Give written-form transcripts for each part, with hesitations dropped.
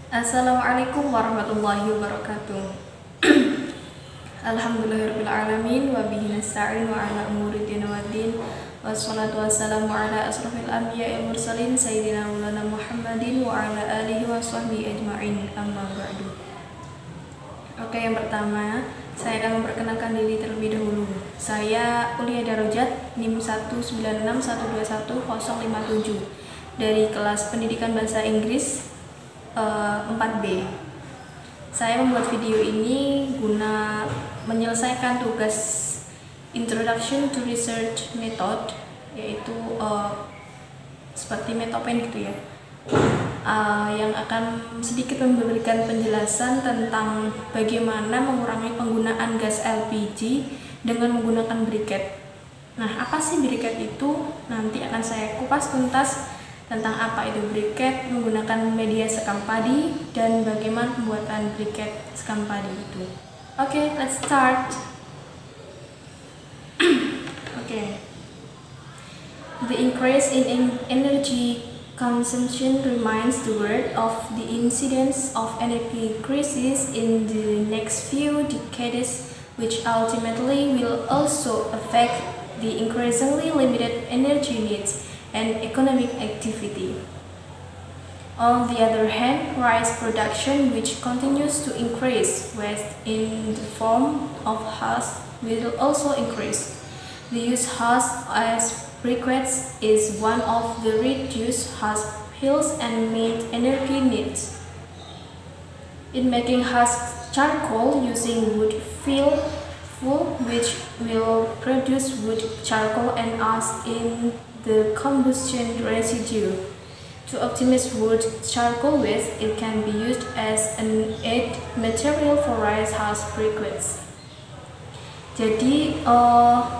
Assalamualaikum warahmatullahi wabarakatuh. Alhamdulillahirrahmanirrahim wa bihi nasta'in wa ala umuri din waddin wassalatu wassalamu ala asrafil anbiya'i wal mursalin sayyidina maulana Muhammadin wa ala alihi wa sahbihi ajma'in, amma ba'du. Oke, yang pertama saya akan memperkenalkan diri terlebih dahulu. Saya Ulia Darajat NIM 196121057 dari kelas Pendidikan Bahasa Inggris 4B. Saya membuat video ini guna menyelesaikan tugas Introduction to Research Method, yaitu seperti metopen gitu ya, yang akan sedikit memberikan penjelasan tentang bagaimana mengurangi penggunaan gas LPG dengan menggunakan briquette. Nah, apa sih briquette itu? Nanti akan saya kupas tuntas tentang apa itu briquette, menggunakan media sekam padi, dan bagaimana pembuatan briquette sekam padi itu. Oke, let's start. The increase in energy consumption remains the world of the incidence of energy crisis in the next few decades, which ultimately will also affect the increasingly limited energy needs and economic activity. On the other hand, rice production, which continues to increase waste in the form of husk, will also increase. The use husk as briquettes is one of the reduced husk hills and meet energy needs. In making husk charcoal using wood fuel, which will produce wood charcoal and ash in the combustion residue. To optimize wood charcoal waste, it can be used as an aid material for rice husk briquettes. Jadi,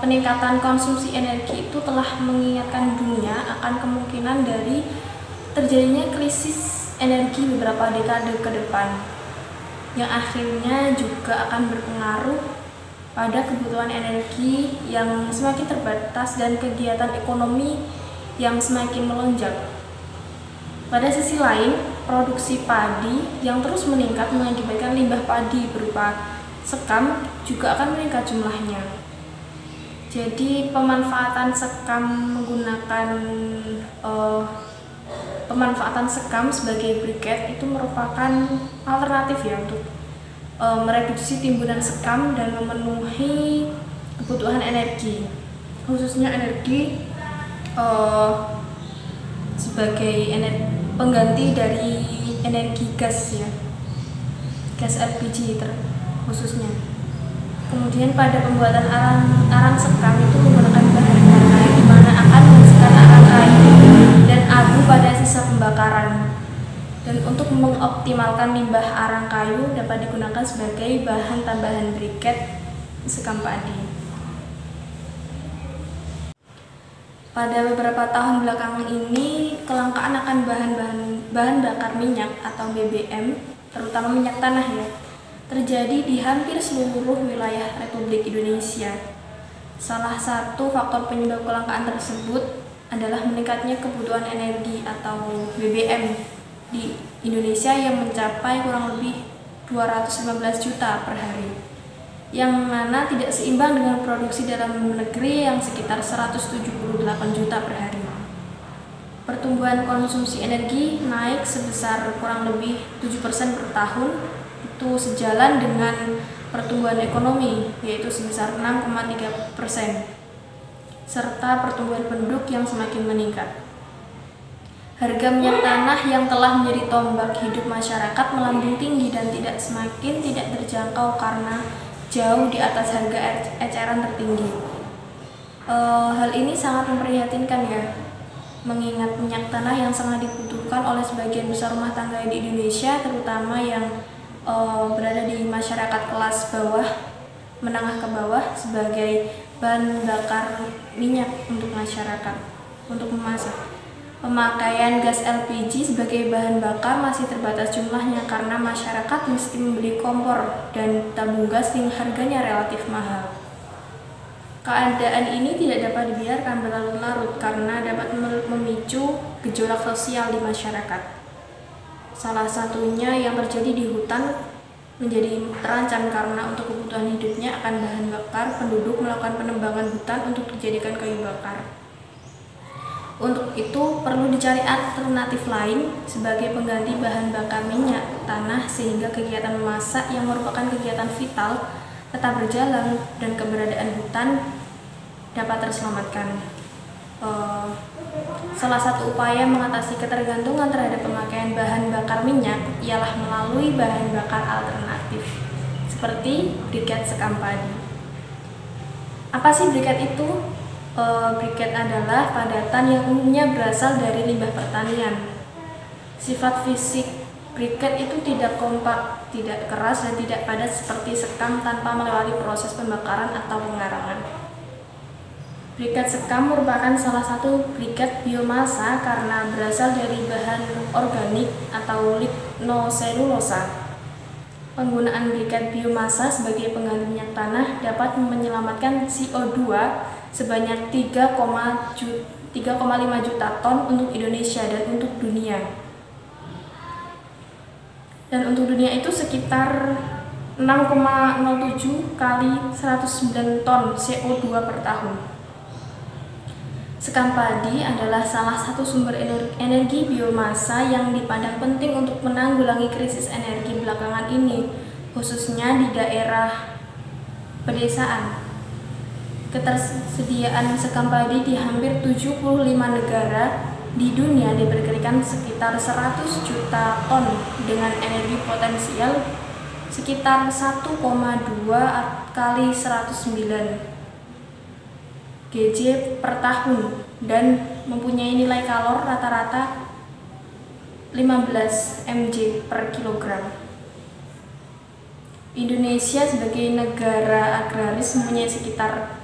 peningkatan konsumsi energi itu telah mengingatkan dunia akan kemungkinan dari terjadinya krisis energi beberapa dekade ke depan, yang akhirnya juga akan berpengaruh pada kebutuhan energi yang semakin terbatas dan kegiatan ekonomi yang semakin melonjak. Pada sisi lain, produksi padi yang terus meningkat mengakibatkan limbah padi berupa sekam juga akan meningkat jumlahnya. Jadi pemanfaatan sekam pemanfaatan sekam sebagai briquette itu merupakan alternatif ya untuk mereduksi timbunan sekam dan memenuhi kebutuhan energi, khususnya energi sebagai pengganti dari energi gas ya, gas LPG khususnya. Kemudian pada pembuatan arang sekam itu menggunakan bahan bakar di mana akan menghasilkan arang kayu dan abu pada sisa pembakaran. Dan untuk mengoptimalkan limbah arang kayu dapat digunakan sebagai bahan tambahan briquette sekam padi. Pada beberapa tahun belakangan ini, kelangkaan akan bahan bakar minyak atau BBM, terutama minyak tanah ya, terjadi di hampir seluruh wilayah Republik Indonesia. Salah satu faktor penyebab kelangkaan tersebut adalah meningkatnya kebutuhan energi atau BBM di Indonesia yang mencapai kurang lebih 215 juta per hari, yang mana tidak seimbang dengan produksi dalam negeri yang sekitar 178 juta per hari. Pertumbuhan konsumsi energi naik sebesar kurang lebih 7% per tahun, itu sejalan dengan pertumbuhan ekonomi yaitu sebesar 6,3%, serta pertumbuhan penduduk yang semakin meningkat. Harga minyak tanah yang telah menjadi tombak hidup masyarakat melambung tinggi dan semakin tidak terjangkau karena jauh di atas harga eceran tertinggi. Hal ini sangat memprihatinkan ya, mengingat minyak tanah yang sangat dibutuhkan oleh sebagian besar rumah tangga di Indonesia, terutama yang berada di masyarakat kelas bawah, menengah ke bawah, sebagai bahan bakar minyak untuk masyarakat untuk memasak. Pemakaian gas LPG sebagai bahan bakar masih terbatas jumlahnya karena masyarakat mesti membeli kompor dan tabung gas yang harganya relatif mahal. Keadaan ini tidak dapat dibiarkan berlarut-larut karena dapat memicu gejolak sosial di masyarakat. Salah satunya yang terjadi di hutan menjadi terancam karena untuk kebutuhan hidupnya akan bahan bakar, penduduk melakukan penebangan hutan untuk dijadikan kayu bakar. Untuk itu perlu dicari alternatif lain sebagai pengganti bahan bakar minyak tanah sehingga kegiatan memasak yang merupakan kegiatan vital tetap berjalan dan keberadaan hutan dapat terselamatkan. Salah satu upaya mengatasi ketergantungan terhadap pemakaian bahan bakar minyak ialah melalui bahan bakar alternatif seperti briket sekam padi. Apa sih briket itu? Briket adalah padatan yang umumnya berasal dari limbah pertanian. Sifat fisik briket itu tidak kompak, tidak keras, dan tidak padat seperti sekam tanpa melewati proses pembakaran atau pengarangan. Briket sekam merupakan salah satu briket biomasa karena berasal dari bahan organik atau lignoselulosa. Penggunaan briket biomasa sebagai pengganti minyak tanah dapat menyelamatkan CO2 sebanyak 3,5 juta ton untuk Indonesia dan untuk dunia. Dan untuk dunia itu sekitar 6,07 kali 109 ton CO2 per tahun. Sekam padi adalah salah satu sumber energi biomasa yang dipandang penting untuk menanggulangi krisis energi belakangan ini, khususnya di daerah pedesaan. Ketersediaan sekam padi di hampir 75 negara di dunia diperkirakan sekitar 100 juta ton dengan energi potensial sekitar 1,2 kali 109 GJ per tahun dan mempunyai nilai kalor rata-rata 15 mg per kilogram. Indonesia sebagai negara agraris mempunyai sekitar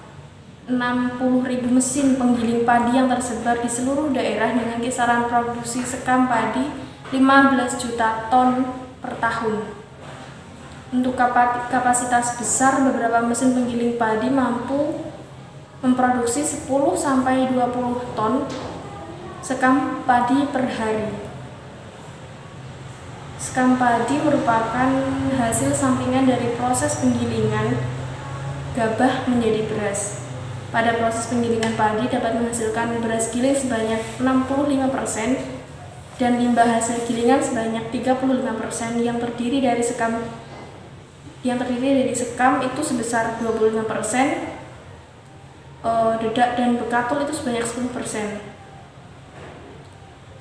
60.000 mesin penggiling padi yang tersebar di seluruh daerah dengan kisaran produksi sekam padi 15 juta ton per tahun. Untuk kapasitas besar, beberapa mesin penggiling padi mampu memproduksi 10-20 ton sekam padi per hari. Sekam padi merupakan hasil sampingan dari proses penggilingan gabah menjadi beras. Pada proses penggilingan padi dapat menghasilkan beras giling sebanyak 65% dan limbah hasil gilingan sebanyak 35% yang terdiri dari sekam itu sebesar 25%. Dedak dan bekatul itu sebanyak 10%.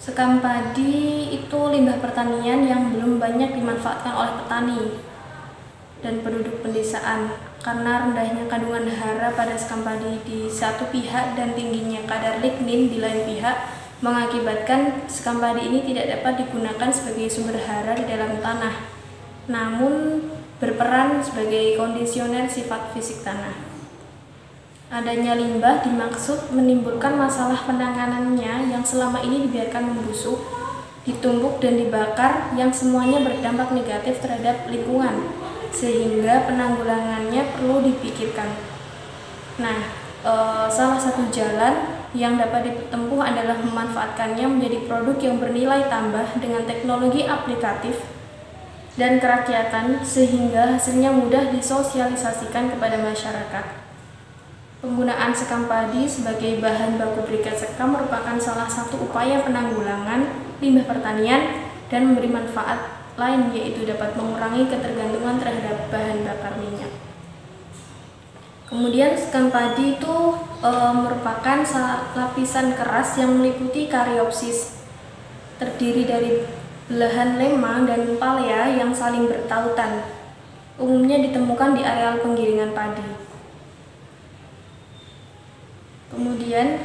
Sekam padi itu limbah pertanian yang belum banyak dimanfaatkan oleh petani dan penduduk pedesaan karena rendahnya kandungan hara pada sekam padi di satu pihak dan tingginya kadar lignin di lain pihak mengakibatkan sekam padi ini tidak dapat digunakan sebagai sumber hara di dalam tanah, namun berperan sebagai kondisioner sifat fisik tanah. Adanya limbah dimaksud menimbulkan masalah penanganannya yang selama ini dibiarkan membusuk, ditumbuk dan dibakar yang semuanya berdampak negatif terhadap lingkungan, sehingga penanggulangannya perlu dipikirkan. Salah satu jalan yang dapat ditempuh adalah memanfaatkannya menjadi produk yang bernilai tambah dengan teknologi aplikatif dan kerakyatan sehingga hasilnya mudah disosialisasikan kepada masyarakat. Penggunaan sekam padi sebagai bahan baku briket sekam merupakan salah satu upaya penanggulangan limbah pertanian dan memberi manfaat lain, yaitu dapat mengurangi ketergantungan terhadap bahan bakar minyak. Kemudian sekam padi itu merupakan lapisan keras yang meliputi karyopsis, terdiri dari belahan lemang dan palea yang saling bertautan. Umumnya ditemukan di areal penggilingan padi. Kemudian,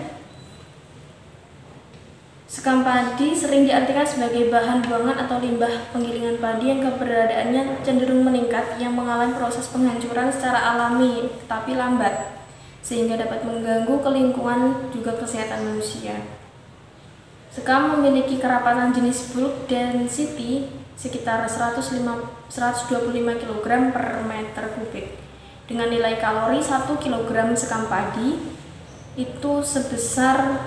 sekam padi sering diartikan sebagai bahan buangan atau limbah penggilingan padi yang keberadaannya cenderung meningkat yang mengalami proses penghancuran secara alami tapi lambat, sehingga dapat mengganggu ke lingkungan juga kesehatan manusia. Sekam memiliki kerapatan jenis bulk density sekitar 125 kg per meter kubik. Dengan nilai kalori 1 kg sekam padi itu sebesar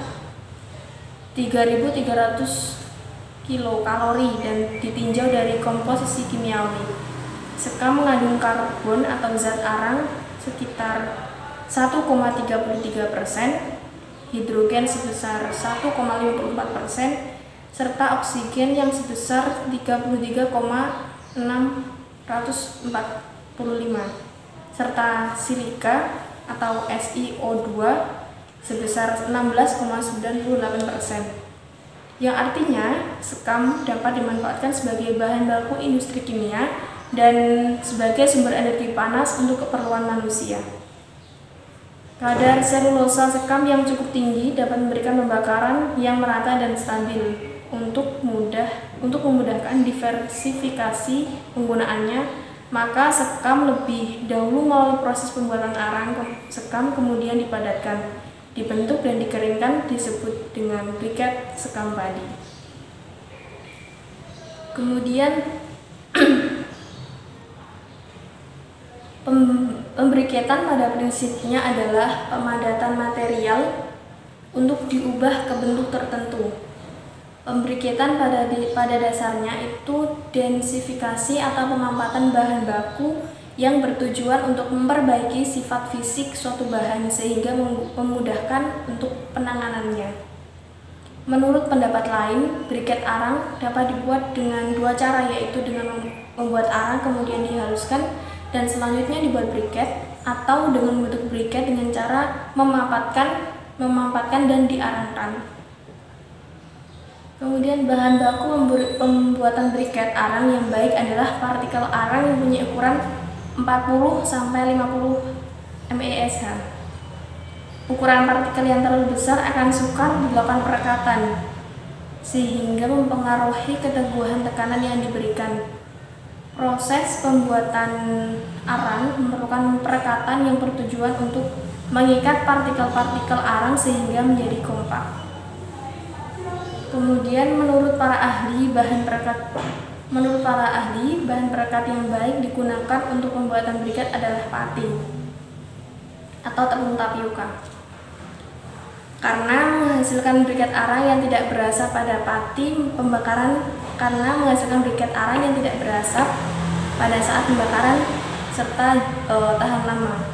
3.300 kilokalori dan ditinjau dari komposisi kimiawi. Sekam mengandung karbon atau zat arang sekitar 1,33%, hidrogen sebesar 1,54%, serta oksigen yang sebesar 33,645, serta silika atau SiO2 sebesar 16,98%. Yang artinya sekam dapat dimanfaatkan sebagai bahan baku industri kimia dan sebagai sumber energi panas untuk keperluan manusia. Kadar selulosa sekam yang cukup tinggi dapat memberikan pembakaran yang merata dan stabil untuk memudahkan diversifikasi penggunaannya. Maka sekam lebih dahulu melalui proses pembuatan arang sekam, kemudian dipadatkan, dibentuk dan dikeringkan, disebut dengan briket sekam padi. Kemudian pembriketan pada prinsipnya adalah pemadatan material untuk diubah ke bentuk tertentu. Pembriketan pada dasarnya itu densifikasi atau pemampatan bahan baku yang bertujuan untuk memperbaiki sifat fisik suatu bahan sehingga memudahkan untuk penanganannya. Menurut pendapat lain, briket arang dapat dibuat dengan dua cara, yaitu dengan membuat arang kemudian dihaluskan dan selanjutnya dibuat briket, atau dengan membentuk briket dengan cara memampatkan dan diarangkan. Kemudian bahan baku pembuatan briket arang yang baik adalah partikel arang yang punya ukuran 40 sampai 50 mesh. Ukuran partikel yang terlalu besar akan sukar dilakukan perekatan sehingga mempengaruhi keteguhan tekanan yang diberikan. Proses pembuatan arang memerlukan perekatan yang bertujuan untuk mengikat partikel-partikel arang sehingga menjadi kompak. Kemudian menurut para ahli, bahan perekat yang baik digunakan untuk pembuatan briket adalah pati atau tepung tapioka. Karena menghasilkan briket arang yang tidak berasap pada saat pembakaran serta tahan lama.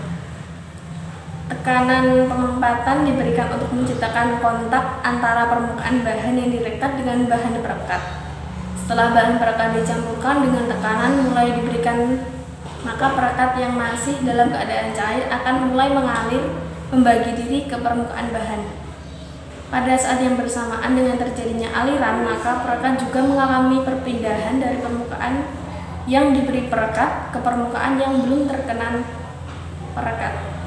Tekanan pemampatan diberikan untuk menciptakan kontak antara permukaan bahan yang direkat dengan bahan perekat. Setelah bahan perekat dicampurkan dengan tekanan mulai diberikan, maka perekat yang masih dalam keadaan cair akan mulai mengalir membagi diri ke permukaan bahan. Pada saat yang bersamaan dengan terjadinya aliran, maka perekat juga mengalami perpindahan dari permukaan yang diberi perekat ke permukaan yang belum terkena perekat.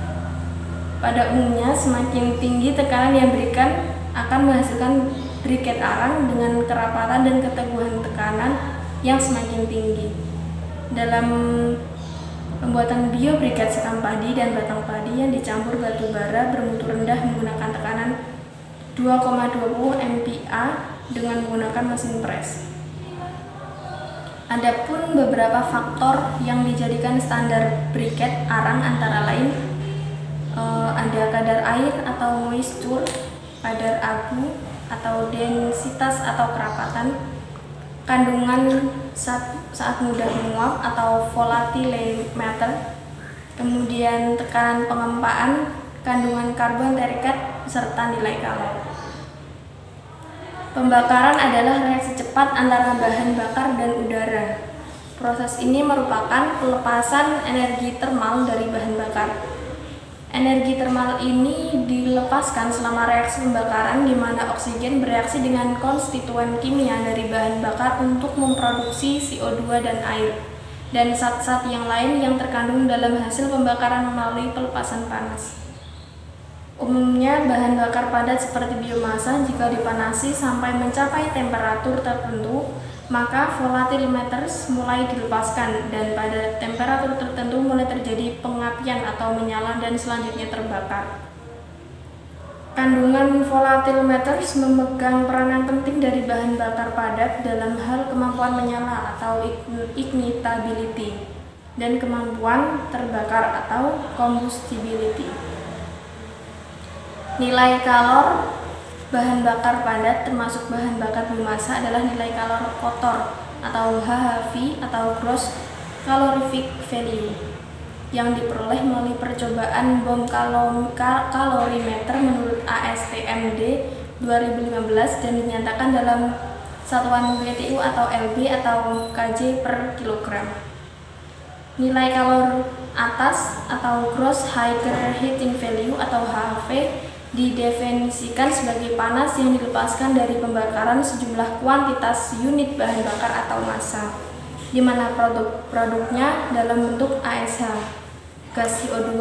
Pada umumnya, semakin tinggi tekanan yang diberikan akan menghasilkan briket arang dengan kerapatan dan keteguhan tekanan yang semakin tinggi. Dalam pembuatan biobriket sekam padi dan batang padi yang dicampur batu bara bermutu rendah menggunakan tekanan 2,20 MPa dengan menggunakan mesin pres. Adapun beberapa faktor yang dijadikan standar briket arang antara lain ada kadar air atau moisture, kadar abu atau densitas atau kerapatan, kandungan saat mudah menguap atau volatilemeter, kemudian tekanan pengempaan, kandungan karbon terikat, serta nilai kalor. Pembakaran adalah reaksi cepat antara bahan bakar dan udara. Proses ini merupakan pelepasan energi termal dari bahan bakar. Energi termal ini dilepaskan selama reaksi pembakaran, di mana oksigen bereaksi dengan konstituen kimia dari bahan bakar untuk memproduksi CO2 dan air, dan zat-zat yang lain yang terkandung dalam hasil pembakaran melalui pelepasan panas. Umumnya bahan bakar padat seperti biomasa jika dipanasi sampai mencapai temperatur tertentu, maka volatilemeters mulai dilepaskan dan pada temperatur tertentu mulai terjadi pengapian atau menyala dan selanjutnya terbakar. Kandungan volatilemeters memegang peranan penting dari bahan bakar padat dalam hal kemampuan menyala atau ignitability dan kemampuan terbakar atau combustibility. Nilai kalor bahan bakar padat termasuk bahan bakar biomasa adalah nilai kalori kotor atau HHV atau gross calorific value yang diperoleh melalui percobaan bom kalorimeter menurut ASTM D 2015 dan dinyatakan dalam satuan BTU atau LB atau kJ per kilogram. Nilai kalori atas atau gross higher heating value atau HHV didefinisikan sebagai panas yang dilepaskan dari pembakaran sejumlah kuantitas unit bahan bakar atau massa, di mana produk-produknya dalam bentuk ASH, gas CO2,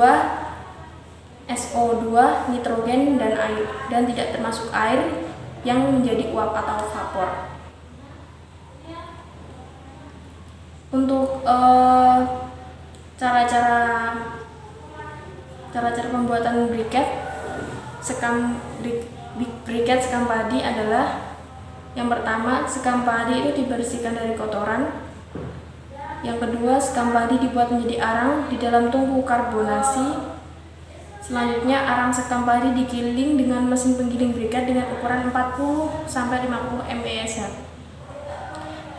SO2, nitrogen, dan air, dan tidak termasuk air yang menjadi uap atau vapor. Untuk cara-cara pembuatan briket sekam padi adalah yang pertama, sekam padi itu dibersihkan dari kotoran. Yang kedua, sekam padi dibuat menjadi arang di dalam tungku karbonasi. Selanjutnya, arang sekam padi digiling dengan mesin penggiling briket dengan ukuran 40-50 mPa.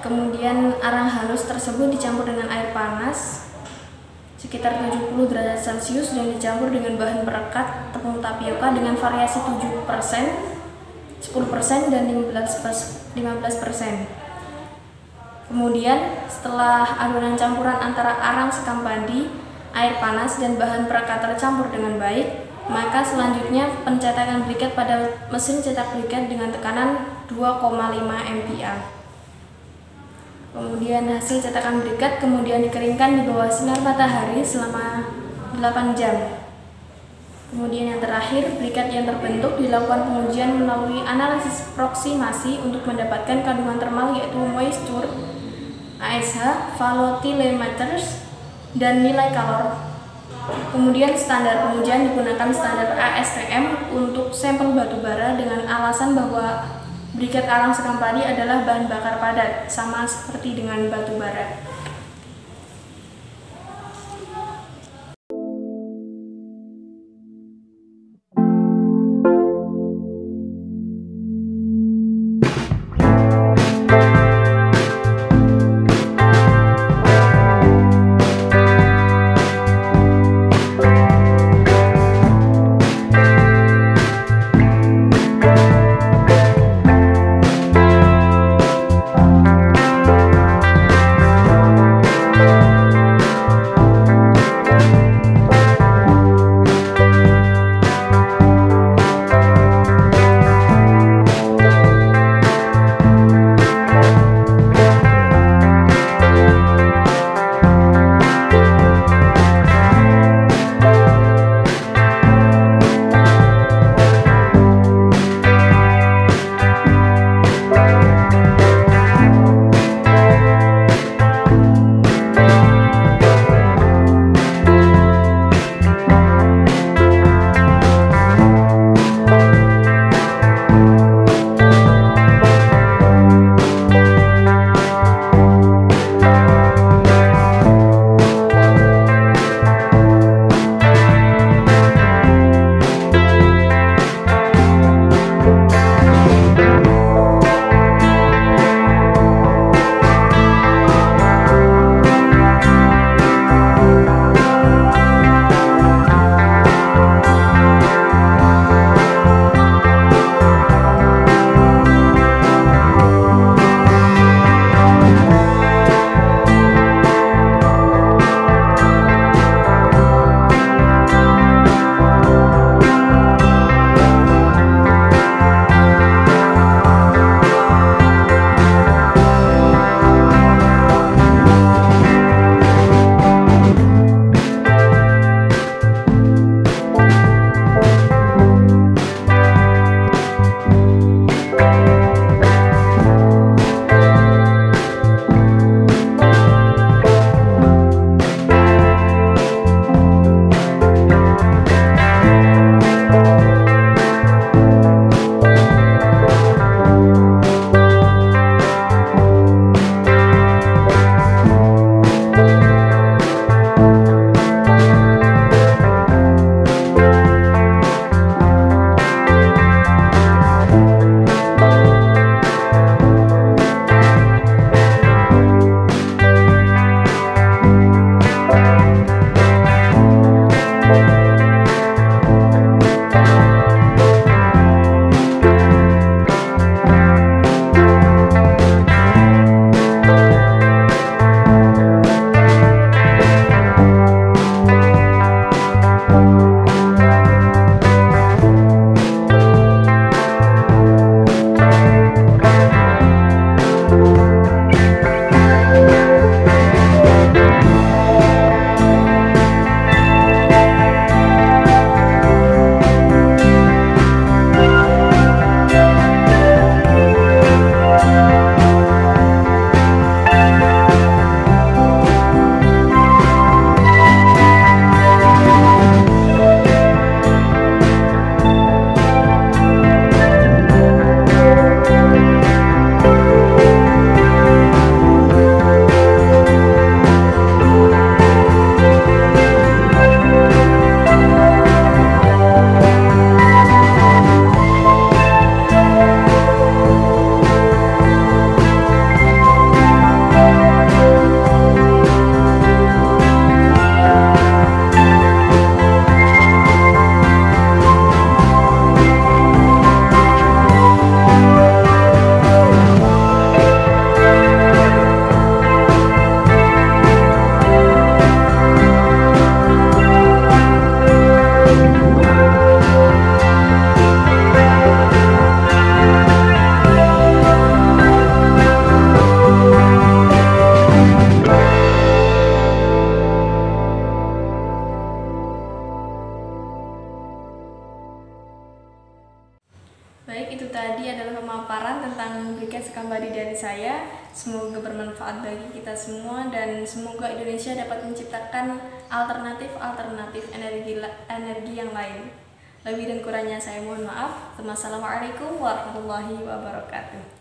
Kemudian arang halus tersebut dicampur dengan air panas sekitar 70 derajat Celcius dan dicampur dengan bahan perekat tepung tapioka dengan variasi 7%, 10%, dan 15%. Kemudian setelah adonan campuran antara arang sekam padi, air panas, dan bahan perekat tercampur dengan baik, maka selanjutnya pencetakan briket pada mesin cetak briket dengan tekanan 2,5 MPa. Kemudian hasil cetakan briket kemudian dikeringkan di bawah sinar matahari selama 8 jam. Kemudian yang terakhir, briket yang terbentuk dilakukan pengujian melalui analisis proksimasi untuk mendapatkan kandungan termal yaitu moisture, ASH, volatilometers, dan nilai kalori. Kemudian standar pengujian digunakan standar ASTM untuk sampel batu bara dengan alasan bahwa briket arang sekam padi adalah bahan bakar padat, sama seperti dengan batu bara. Semoga bermanfaat bagi kita semua dan semoga Indonesia dapat menciptakan alternatif energi yang lain. Lebih dan kurangnya saya mohon maaf. Wassalamualaikum warahmatullahi wabarakatuh.